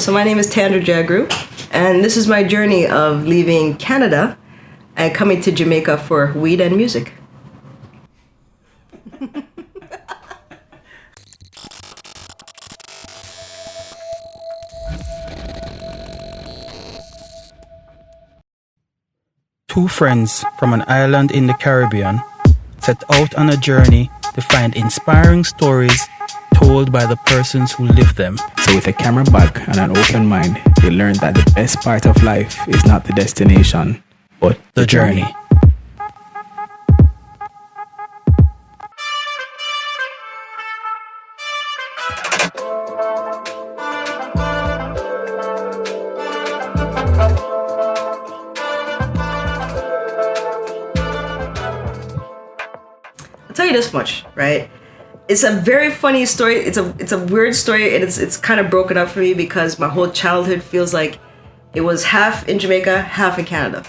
So my name is Tandra Jhagroo, and this is my journey of leaving Canada and coming to Jamaica for weed and music. Two friends from an island in the Caribbean set out on a journey to find inspiring stories told by the persons who live them. So with a camera bag and an open mind, they learned that the best part of life is not the destination, but The journey. I'll tell you this much, right? It's a very funny story. It's a weird story, and it's kind of broken up for me because my whole childhood feels like it was half in Jamaica, half in Canada.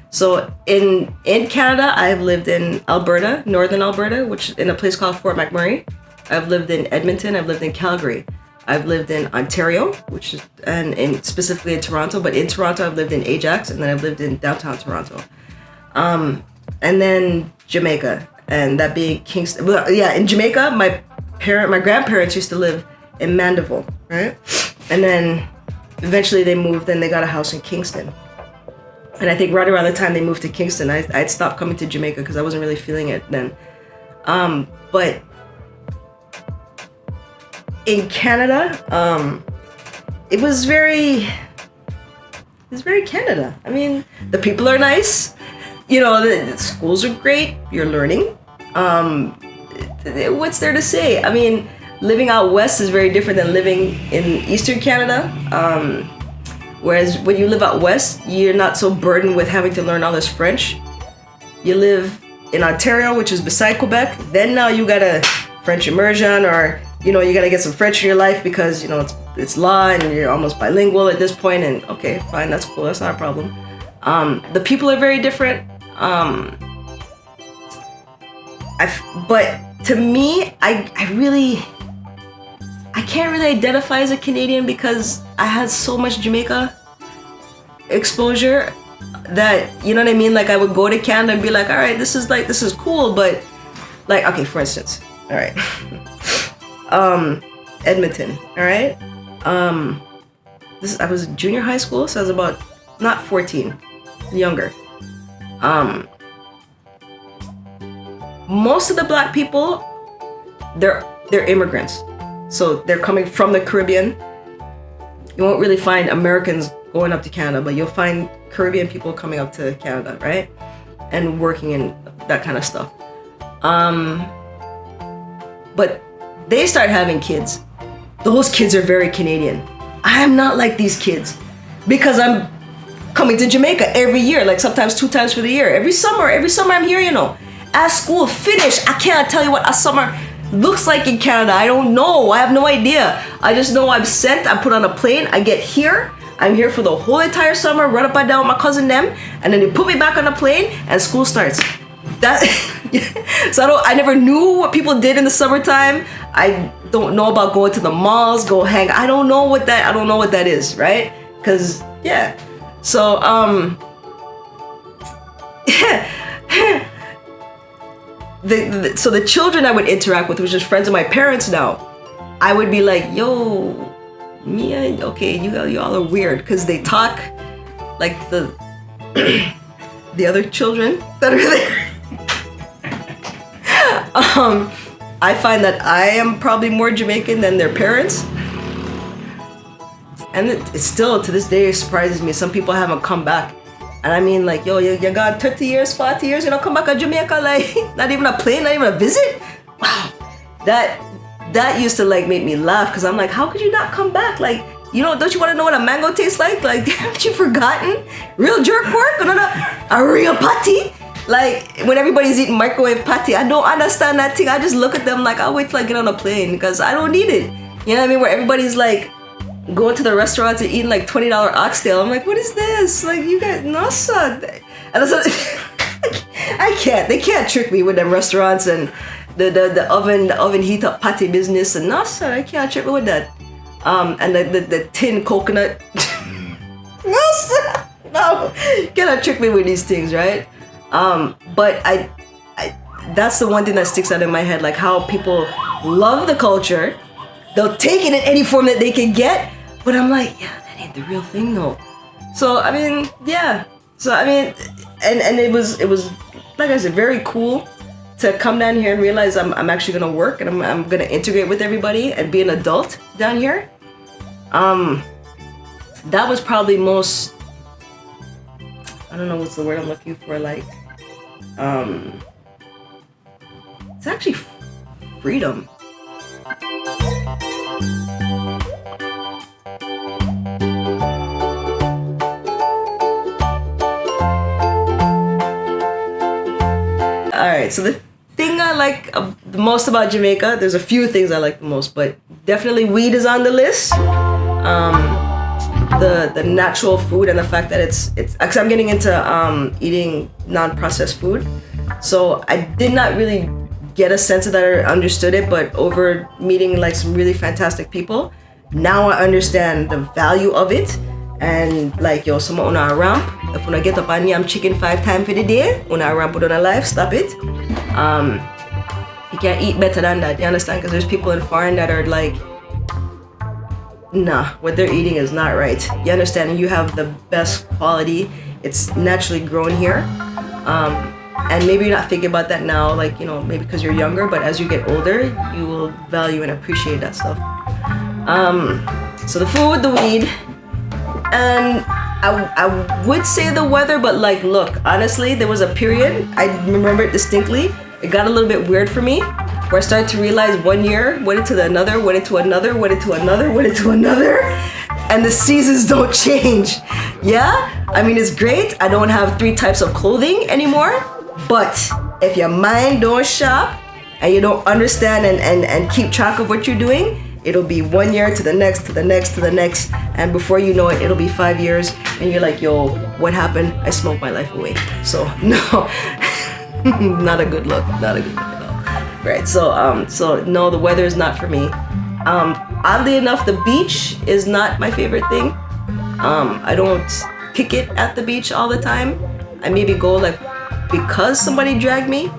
So in Canada, I've lived in Alberta, northern Alberta, which in a place called Fort McMurray. I've lived in Edmonton. I've lived in Calgary. I've lived in Ontario, which is and specifically in Toronto. But in Toronto, I've lived in Ajax, and then I've lived in downtown Toronto. And then Jamaica. And that being Kingston. Well, yeah, in Jamaica, my grandparents used to live in Mandeville, right? And then eventually they moved and they got a house in Kingston. And I think right around the time they moved to Kingston, I'd stopped coming to Jamaica because I wasn't really feeling it then. But in Canada, it was very Canada. I mean, the people are nice. You know, the schools are great. You're learning. What's there to say? I mean, living out west is very different than living in Eastern Canada. Whereas when you live out west, you're not so burdened with having to learn all this French. You live in Ontario, which is beside Quebec. Then now you got a French immersion, or you know, you got to get some French in your life because you know it's law and you're almost bilingual at this point. And okay, fine, that's cool. That's not a problem. The people are very different. But to me, I can't really identify as a Canadian because I had so much Jamaica exposure that, you know what I mean? Like I would go to Canada and be like, all right, this is cool, but like, okay, for instance, all right, Edmonton, all right, I was in junior high school, so I was about not 14, younger. Most of the black people, they're immigrants. So they're coming from the Caribbean. You won't really find Americans going up to Canada, but you'll find Caribbean people coming up to Canada, right? And working in that kind of stuff. But they start having kids. Those kids are very Canadian. I am not like these kids because I'm coming to Jamaica every year, like sometimes 2 times for the year. Every summer I'm here, you know. As school finished, I can't tell you what a summer looks like in Canada. I don't know. I have no idea. I just know I'm sent, I'm put on a plane, I get here. I'm here for the whole entire summer, run up and down with my cousin them, and then they put me back on a plane and school starts. So I never knew what people did in the summertime. I don't know about going to the malls, go hang. I don't know what that is, right? Cause yeah. So so the children I would interact with, which is friends of my parents now, I would be like, yo, Mia, okay, you all are weird, because they talk like the other children that are there. I find that I am probably more Jamaican than their parents. And it still, to this day, surprises me. Some people haven't come back. And I mean, like, yo, you got 30 years, 40 years, you know, come back to Jamaica, like, not even a plane, not even a visit? Wow. That used to, like, make me laugh, because I'm like, how could you not come back? Like, you know, don't you want to know what a mango tastes like? Like, haven't you forgotten? Real jerk pork? No, a real patty? Like, when everybody's eating microwave patty, I don't understand that thing. I just look at them like, I'll wait till I get on a plane, because I don't need it. You know what I mean? Where everybody's, like, going to the restaurants and eating like $20 oxtail. I'm like, what is this? Like, you guys, no, son. And I can't. They can't trick me with them restaurants and the oven heat up patty business. And no, son, I can't trick me with that. And the tin coconut. No, you cannot trick me with these things, right? But I that's the one thing that sticks out in my head, like how people love the culture. They'll take it in any form that they can get, but I'm like, yeah, that ain't the real thing though. So I mean, yeah. So I mean, and it was like I said, very cool to come down here and realize I'm actually gonna work and I'm gonna integrate with everybody and be an adult down here. That was probably most, I don't know what's the word I'm looking for, like, it's actually freedom. Alright, so the thing I like the most about Jamaica, there's a few things I like the most, but definitely weed is on the list. The natural food and the fact that it's because I'm getting into eating non-processed food, so I did not really get a sense of that or understood it, but over meeting like some really fantastic people, now I understand the value of it. And like, yo, someone on a ramp, if when I get up and yam chicken 5 times for the day, on a ramp put on a life, stop it. You can't eat better than that, you understand? Because there's people in foreign that are like, nah, what they're eating is not right. You understand? You have the best quality. It's naturally grown here. And maybe you're not thinking about that now, like, you know, maybe because you're younger, but as you get older, you will value and appreciate that stuff. So the food, the weed, and I would say the weather, but like, look, honestly, there was a period, I remember it distinctly, it got a little bit weird for me, where I started to realize one year, went into another, went into another, went into another, went into another, and the seasons don't change. Yeah, I mean, it's great. I don't have 3 types of clothing anymore, but if your mind don't shop and you don't understand and keep track of what you're doing, it'll be 1 year to the next, to the next, to the next, and before you know it, it'll be 5 years, and you're like, yo, what happened? I smoked my life away. So no, not a good look, not a good look at all. Right, so no, the weather is not for me. Oddly enough, the beach is not my favorite thing. I don't kick it at the beach all the time. I maybe go like because somebody dragged me,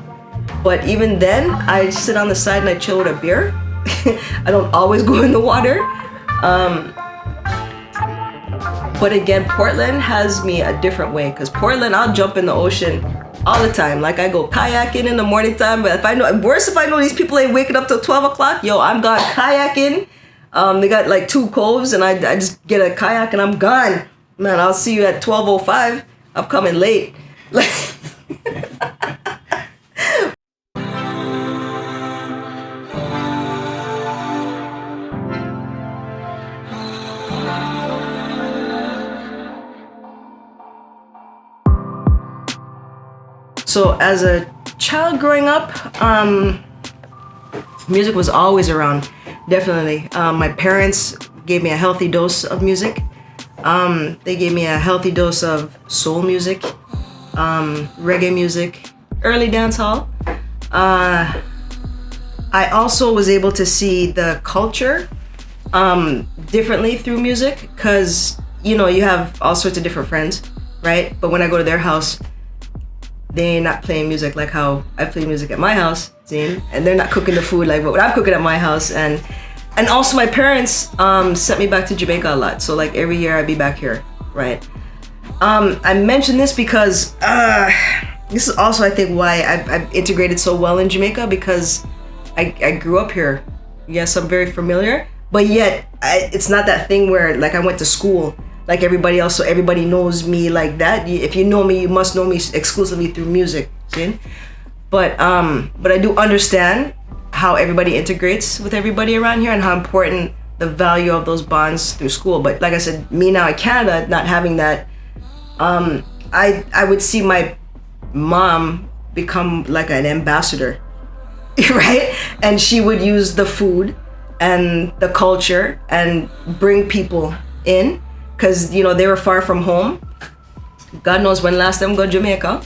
but even then, I sit on the side and I chill with a beer. I don't always go in the water. But again, Portland has me a different way, because Portland, I'll jump in the ocean all the time. Like, I go kayaking in the morning time, but if I know these people ain't waking up till 12 o'clock, yo, I'm gone kayaking. They got like 2 coves and I just get a kayak and I'm gone. Man, I'll see you at 12:05. I'm coming late. Like So as a child growing up, music was always around, definitely. My parents gave me a healthy dose of music. They gave me a healthy dose of soul music, reggae music, early dancehall. I also was able to see the culture differently through music, because, you know, you have all sorts of different friends, right? But when I go to their house, they're not playing music like how I play music at my house, see? And they're not cooking the food like what I'm cooking at my house. And also my parents sent me back to Jamaica a lot. So like every year I'd be back here, right? I mentioned this because this is also, I think, why I've integrated so well in Jamaica, because I grew up here. Yes, I'm very familiar, but yet it's not that thing where like I went to school like everybody else, so everybody knows me like that. If you know me, you must know me exclusively through music, see? But I do understand how everybody integrates with everybody around here and how important the value of those bonds through school. But like I said, me now in Canada, not having that, I would see my mom become like an ambassador, right? And she would use the food and the culture and bring people in, because, you know, they were far from home. God knows when last time I go to Jamaica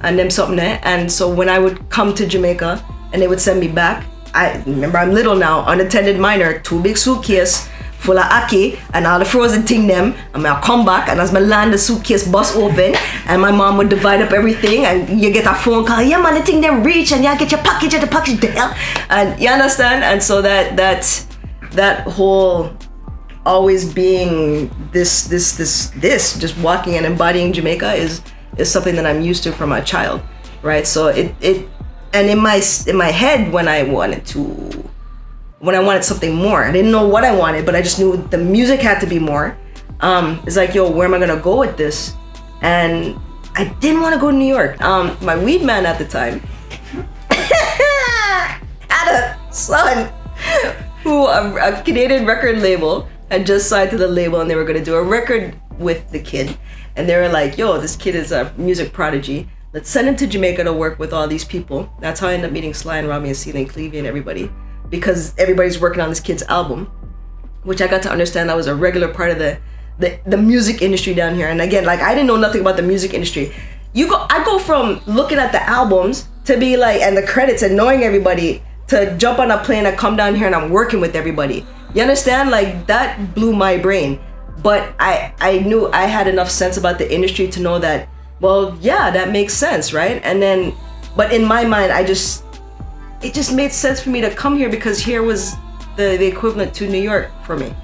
and them something there. And so when I would come to Jamaica and they would send me back, I remember I'm little now, unattended minor, 2 big suitcase full of ackee and all the frozen thing them, and I'll come back, and as I land the suitcase bust open, and my mom would divide up everything, and you get a phone call, yeah man, the thing them reach, and you get your package at the package there, and you understand. And so that whole always being this just walking and embodying Jamaica is something that I'm used to from a child, right? So it and in my head when I wanted something more, I didn't know what I wanted, but I just knew the music had to be more. It's like, yo, where am I gonna go with this? And I didn't want to go to New York. My weed man at the time had a son who a Canadian record label had just signed to the label, and they were gonna do a record with the kid. And they were like, yo, this kid is a music prodigy. Let's send him to Jamaica to work with all these people. That's how I ended up meeting Sly and Robbie and Celia and Clevie and everybody, because everybody's working on this kid's album, which I got to understand that was a regular part of the music industry down here. And again, like, I didn't know nothing about the music industry. I go from looking at the albums to be like, and the credits and knowing everybody, to jump on a plane and come down here and I'm working with everybody. You understand? Like, that blew my brain. But I knew I had enough sense about the industry to know that, well, yeah, that makes sense, right? And then, but in my mind, it just made sense for me to come here, because here was the equivalent to New York for me,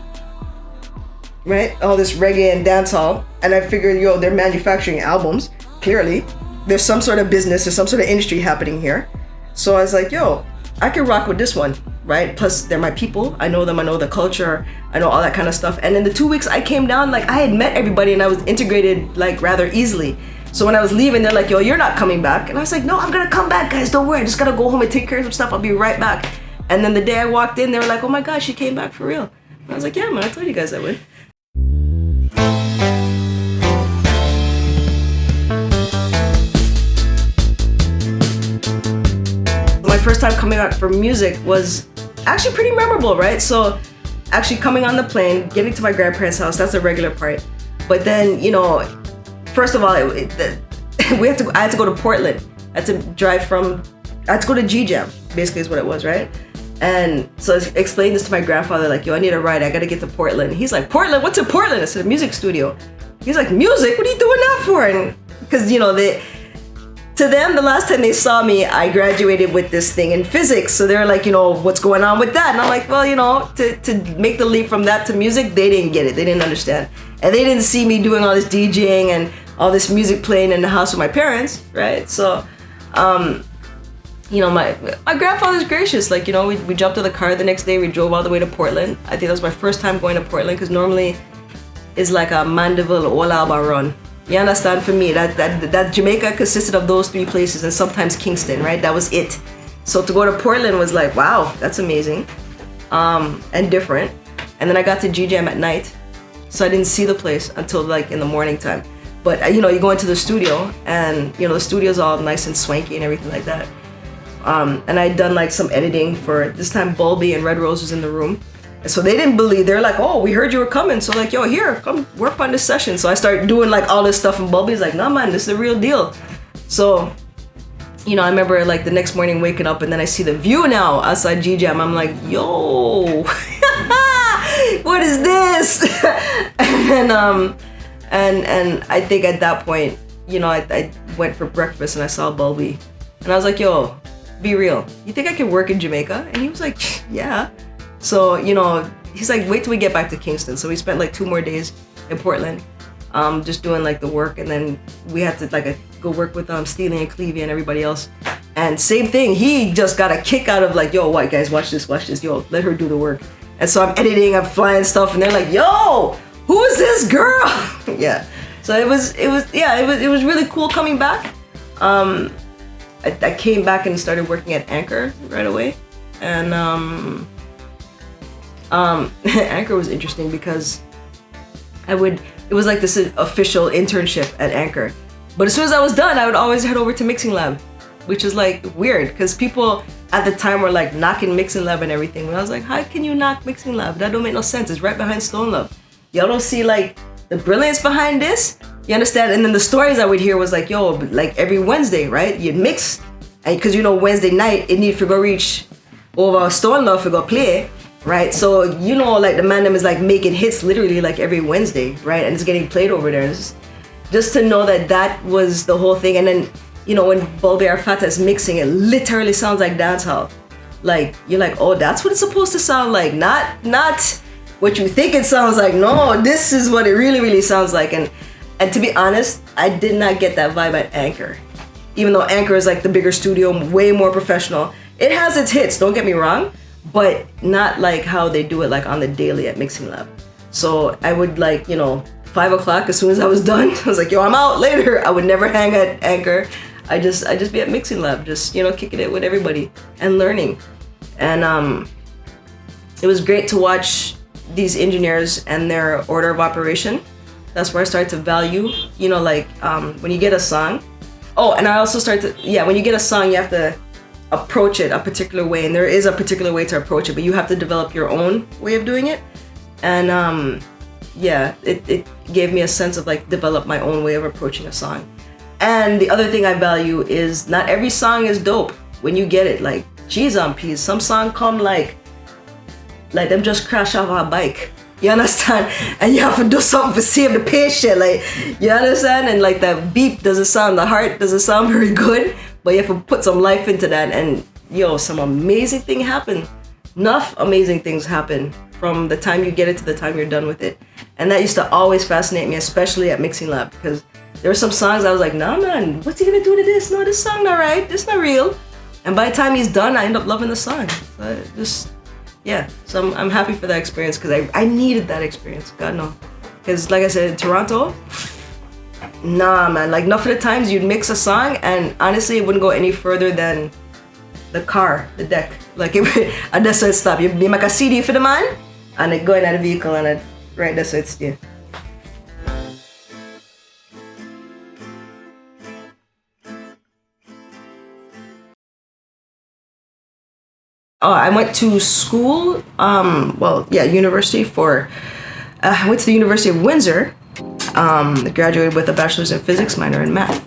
right? All this reggae and dancehall, and I figured, yo, they're manufacturing albums. Clearly, there's some sort of business, there's some sort of industry happening here. So I was like, yo, I can rock with this one, right? Plus, they're my people. I know them. I know the culture. I know all that kind of stuff. And in the 2 weeks I came down, like, I had met everybody and I was integrated, like, rather easily. So when I was leaving, they're like, yo, you're not coming back. And I was like, no, I'm gonna come back, guys. Don't worry. I just gotta go home and take care of some stuff. I'll be right back. And then the day I walked in, they were like, oh my gosh, she came back for real. And I was like, yeah, man, I told you guys I would. My first time coming out for music was actually pretty memorable, right? So actually coming on the plane, getting to my grandparents' house, that's a regular part. But then, you know, first of all, I had to go to Portland. I had to go to G-Jam, basically is what it was, right? And so I explained this to my grandfather, like, yo, I need a ride, I gotta get to Portland. He's like, Portland? What's in Portland? I said, a music studio. He's like, music? What are you doing that for? And because, you know, to them, the last time they saw me, I graduated with this thing in physics. So they're like, you know, what's going on with that? And I'm like, well, you know, to make the leap from that to music, they didn't get it. They didn't understand. And they didn't see me doing all this DJing and all this music playing in the house with my parents, right? So, you know, my grandfather's gracious. Like, you know, we jumped in the car the next day. We drove all the way to Portland. I think that was my first time going to Portland, because normally it's like a Mandeville or Olaba run. You understand? For me, that Jamaica consisted of those three places and sometimes Kingston, right? That was it. So to go to Portland was like, wow, that's amazing, and different. And then I got to G-Jam at night, so I didn't see the place until like in the morning time. But you know, you go into the studio, and you know, the studio's all nice and swanky and everything like that. And I'd done like some editing for this time. Bulby and Red Rose was in the room. And so they didn't believe. They're like, oh, we heard you were coming. So like, yo, here, come work on this session. So I started doing like all this stuff, and Bulby's like, nah, man, this is the real deal. So, you know, I remember like the next morning waking up, and then I see the view now outside G-Jam. I'm like, yo, what is this? And I think at that point, you know, I went for breakfast and I saw Bulby, and I was like, yo, be real. You think I can work in Jamaica? And he was like, yeah. So, you know, he's like, wait till we get back to Kingston. So we spent like 2 more days in Portland, just doing like the work. And then we had to like go work with Steely and Clevie and everybody else. And same thing, he just got a kick out of like, yo, white guys, watch this, yo, let her do the work. And so I'm editing, I'm flying stuff, and they're like, yo, who is this girl? Yeah. So it was really cool coming back. I came back and started working at Anchor right away. And Anchor was interesting because it was like this official internship at Anchor. But as soon as I was done, I would always head over to Mixing Lab, which is like weird because people at the time were like knocking Mixing Lab and everything. And I was like, how can you knock Mixing Lab? That don't make no sense. It's right behind Stone Love. Y'all don't see like the brilliance behind this? You understand? And then the stories I would hear was like, yo, like every Wednesday, right? You'd mix, and because you know Wednesday night, it need to go reach over Stone Love to go play. right? So like the man them is like making hits literally like every Wednesday, right? And it's getting played over there. Just to know that was the whole thing. And then when Bulby Arfata is mixing, it literally sounds like dancehall. Like you're like, oh, that's what it's supposed to sound like, not what you think it sounds like. No, this is what it really, really sounds like. And to be honest, I did not get that vibe at Anchor. Even though Anchor is like the bigger studio, way more professional. It has its hits, don't get me wrong, but not like how they do it like on the daily at Mixing Lab. So I would 5 o'clock, as soon as I was done, I was like, yo, I'm out later. I would never hang at Anchor. I just be at Mixing Lab, just kicking it with everybody and learning. And it was great to watch these engineers and their order of operation. That's where I started to value, when you get a song. Oh, and I also started to, when you get a song, you have to approach it a particular way. And there is a particular way to approach it, but you have to develop your own way of doing it. And it gave me a sense of develop my own way of approaching a song. And the other thing I value is not every song is dope when you get it. Like cheese on peas, some song come like them just crash off a bike. You understand? And you have to do something to save the patient. Like, you understand? And that beep doesn't sound, the heart doesn't sound very good, but you have to put some life into that. And some amazing thing happen. Enough amazing things happen from the time you get it to the time you're done with it. And that used to always fascinate me, especially at Mixing Lab, because there were some songs I was like, nah, man, what's he gonna do to this? No, this song not right. This not real. And by the time he's done, I end up loving the song. So I'm happy for that experience, because I needed that experience. God no. Because like I said, in Toronto, nah, man, enough of the times you'd mix a song and honestly it wouldn't go any further than the car, the deck. And that's where it stopped. You make a CD for the man and it go in the vehicle and it, right, that's where it stay. Oh, I went to school, university I went to the University of Windsor, graduated with a bachelor's in physics, minor in math.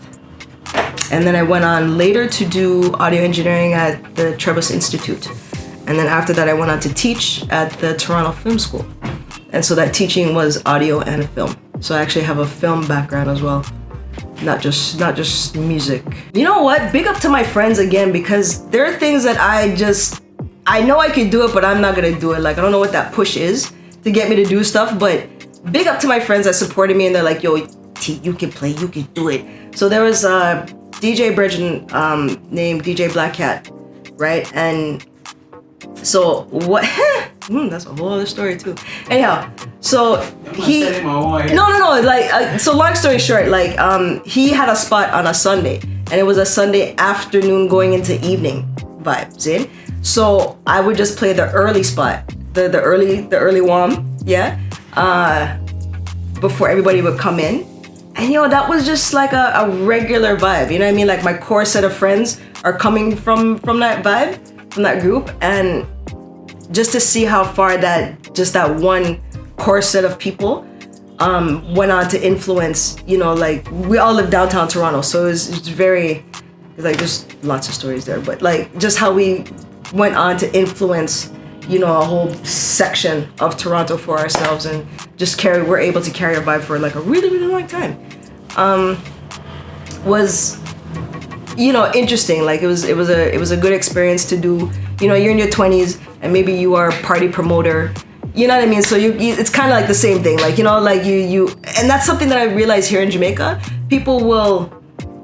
And then I went on later to do audio engineering at the Trebas Institute. And then after that, I went on to teach at the Toronto Film School. And so that teaching was audio and film. So I actually have a film background as well. Not just music. You know what? Big up to my friends again, because there are things that I know I could do it, but I'm not gonna do it. I don't know what that push is to get me to do stuff, but big up to my friends that supported me and they're like, yo, T, you can play, you can do it. So there was a DJ Bridgen named DJ Black Cat, right? And so what, that's a whole other story too. Anyhow, so so long story short, he had a spot on a Sunday and it was a Sunday afternoon going into evening vibe, see? So I would just play the early spot, the early warm, before everybody would come in. And that was just a regular vibe, you know what I mean? My core set of friends are coming from that vibe, from that group, and just to see how far that one core set of people went on to influence, we all live downtown Toronto, so it's very, there's lots of stories there, but just how we went on to influence, a whole section of Toronto for ourselves, and we're able to carry a vibe for a really, really long time. Was, interesting. It was a good experience to do. You're in your 20s and maybe you are a party promoter. You know what I mean? So it's kind of the same thing. And that's something that I realized here in Jamaica. People will,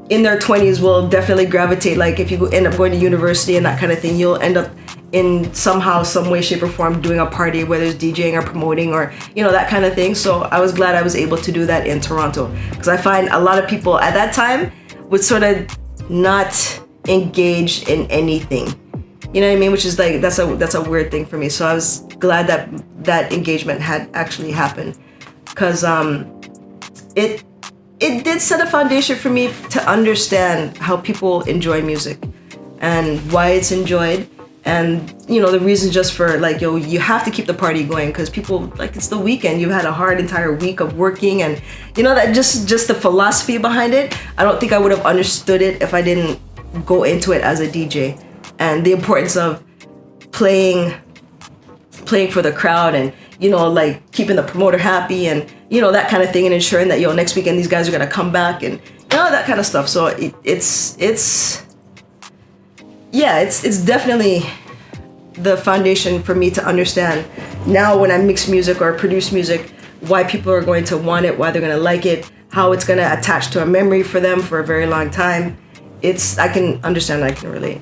in their 20s, will definitely gravitate. If you end up going to university and that kind of thing, you'll end up in somehow, some way, shape or form doing a party, whether it's DJing or promoting or, that kind of thing. So I was glad I was able to do that in Toronto, because I find a lot of people at that time would sort of not engage in anything. You know what I mean? Which is that's a weird thing for me. So I was glad that engagement had actually happened, because it did set a foundation for me to understand how people enjoy music and why it's enjoyed, and the reason just for you have to keep the party going, because people it's the weekend, you've had a hard entire week of working, and that just the philosophy behind it. I don't think I would have understood it if I didn't go into it as a DJ, and the importance of playing playing for the crowd and, like keeping the promoter happy and, that kind of thing, and ensuring that, next weekend these guys are going to come back and, that kind of stuff. So it's definitely the foundation for me to understand now when I mix music or produce music, why people are going to want it, why they're going to like it, how it's going to attach to a memory for them for a very long time. I can understand, I can relate.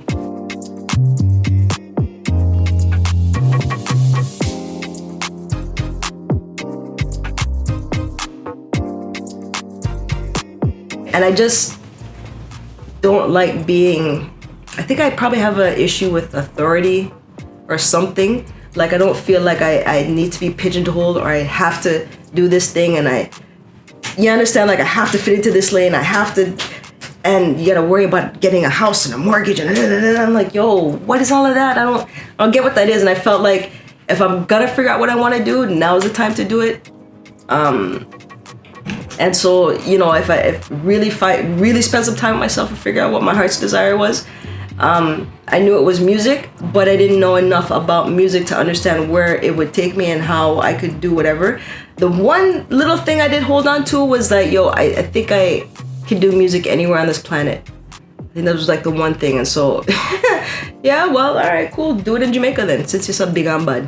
And I just don't like I think I probably have an issue with authority or something. Like, I don't feel like I need to be pigeonholed, or I have to do this thing, and you understand, like I have to fit into this lane, and you gotta worry about getting a house and a mortgage, and I'm like, yo, what is all of that? I don't get what that is. And I felt like if I'm gonna figure out what I want to do, now's the time to do it. And so, if I really spend some time with myself and figure out what my heart's desire was, I knew it was music, but I didn't know enough about music to understand where it would take me and how I could do whatever. The one little thing I did hold on to was that, I think I can do music anywhere on this planet. I think that was like the one thing. And so, yeah, well, all right, cool. Do it in Jamaica then, since you're so big on bud,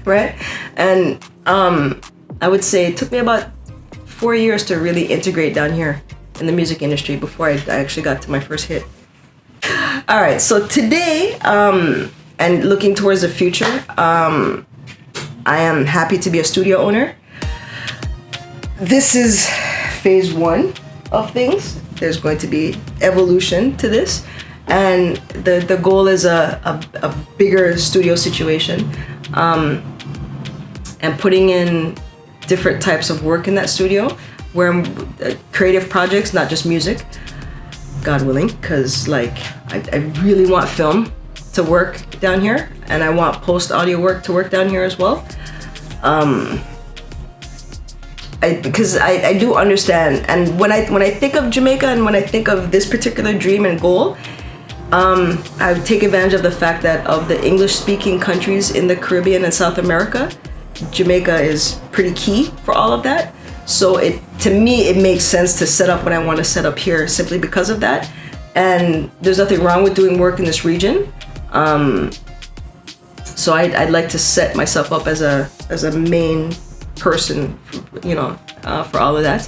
right? And I would say it took me about 4 years to really integrate down here in the music industry before I actually got to my first hit. All right, so today, and looking towards the future, I am happy to be a studio owner. This is phase 1 of things. There's going to be evolution to this, and the goal is a bigger studio situation, and putting in different types of work in that studio, where creative projects, not just music, God willing, because I really want film to work down here, and I want post audio work to work down here as well. Because I do understand, and when I think of Jamaica and when I think of this particular dream and goal, I take advantage of the fact that of the English-speaking countries in the Caribbean and South America, Jamaica is pretty key for all of that. So to me, it makes sense to set up what I want to set up here simply because of that. And there's nothing wrong with doing work in this region. So I'd like to set myself up as a main person, for all of that.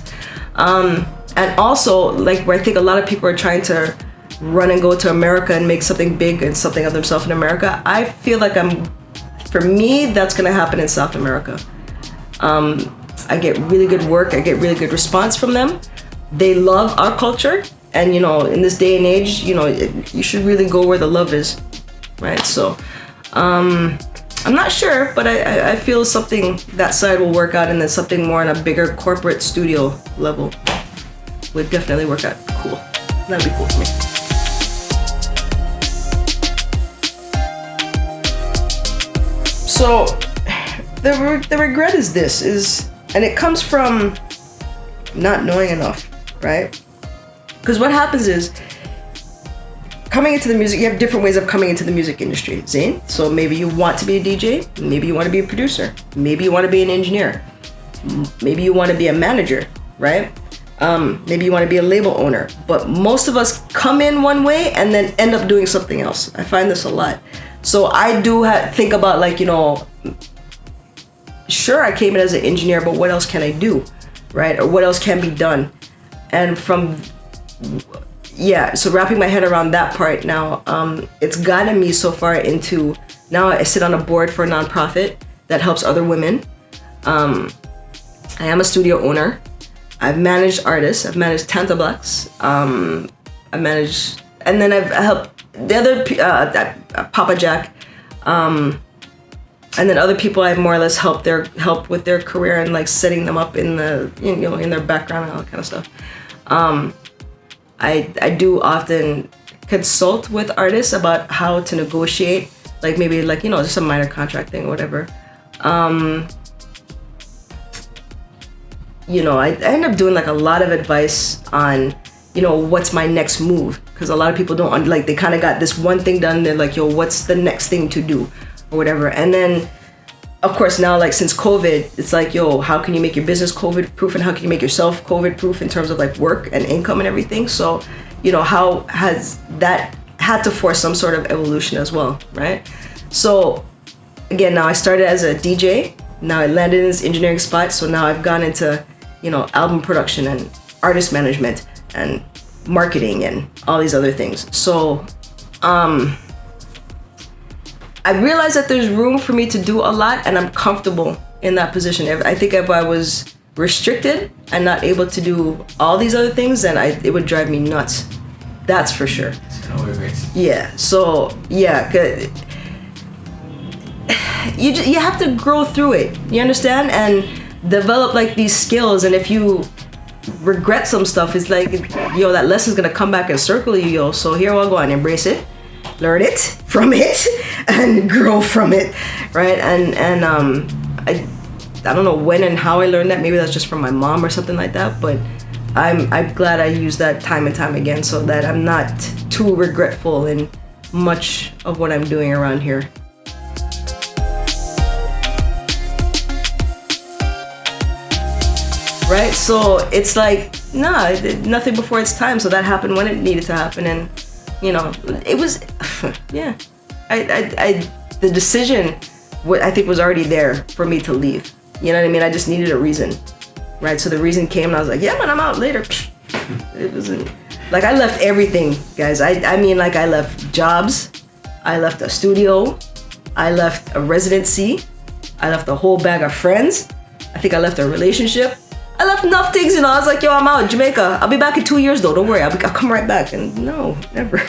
And also, where I think a lot of people are trying to run and go to America and make something big and something of themselves in America, I feel like for me, that's going to happen in South America. I get really good work. I get really good response from them. They love our culture. And, in this day and age, you should really go where the love is, right? So I'm not sure, but I feel something that side will work out, and then something more on a bigger corporate studio level would definitely work out cool. That'd be cool for me. So the regret is and it comes from not knowing enough, right? Because what happens is, coming into the music, you have different ways of coming into the music industry, Zane. So maybe you want to be a DJ, maybe you want to be a producer, maybe you want to be an engineer, maybe you want to be a manager, right? Maybe you want to be a label owner. But most of us come in one way and then end up doing something else. I find this a lot. So I do think about sure, I came in as an engineer, but what else can I do, right? Or what else can be done? And so wrapping my head around that part now, it's gotten me so far into, now I sit on a board for a nonprofit that helps other women. I am a studio owner. I've managed artists. I've managed Tandra Blacks. I've helped the other Papa Jack. And then other people I've more or less helped with their career and setting them up in the in their background and all that kind of stuff. I do often consult with artists about how to negotiate, maybe just a minor contract thing or whatever. I end up doing a lot of advice on what's my next move, because a lot of people don't they kind of got this one thing done, they're like, yo, what's the next thing to do or whatever. And then of course, now, like, since COVID, it's like, yo, how can you make your business COVID proof, and how can you make yourself COVID proof in terms of like work and income and everything? So, you know, how has that had to force some sort of evolution as well, right? So again, now I started as a DJ. Now I landed in this engineering spot. So now I've gone into, you know, album production and artist management and marketing and all these other things. So I realized that there's room for me to do a lot, and I'm comfortable in that position. I think if I was restricted and not able to do all these other things, then it would drive me nuts. That's for sure. Yeah. So yeah, you have to grow through it. You understand, and develop like these skills. And if you regret some stuff, it's like, yo, that lesson's gonna come back and circle you, yo. So here we'll go and embrace it, learn it from it, and grow from it, right? And I don't know when and how I learned that. Maybe that's just from my mom or something like that. But I'm glad I use that time and time again, so that I'm not too regretful in much of what I'm doing around here. Right? So it's like, nah, nothing before its time. So that happened when it needed to happen. And, you know, it was, yeah. The decision, I think, was already there for me to leave. You know what I mean? I just needed a reason, right? So the reason came, and I was like, yeah, man, I'm out later. It wasn't, like, I left everything, guys. I mean, like, I left jobs. I left a studio. I left a residency. I left a whole bag of friends. I think I left a relationship. I left enough things, you know. I was like, yo, I'm out, Jamaica. I'll be back in 2 years, though. Don't worry. I'll come right back. And no, never.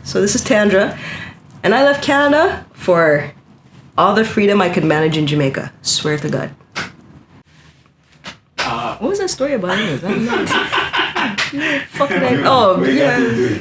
So this is Tandra, and I left Canada for all the freedom I could manage in Jamaica. Swear to God. What was that story about? I don't know. Oh, yeah.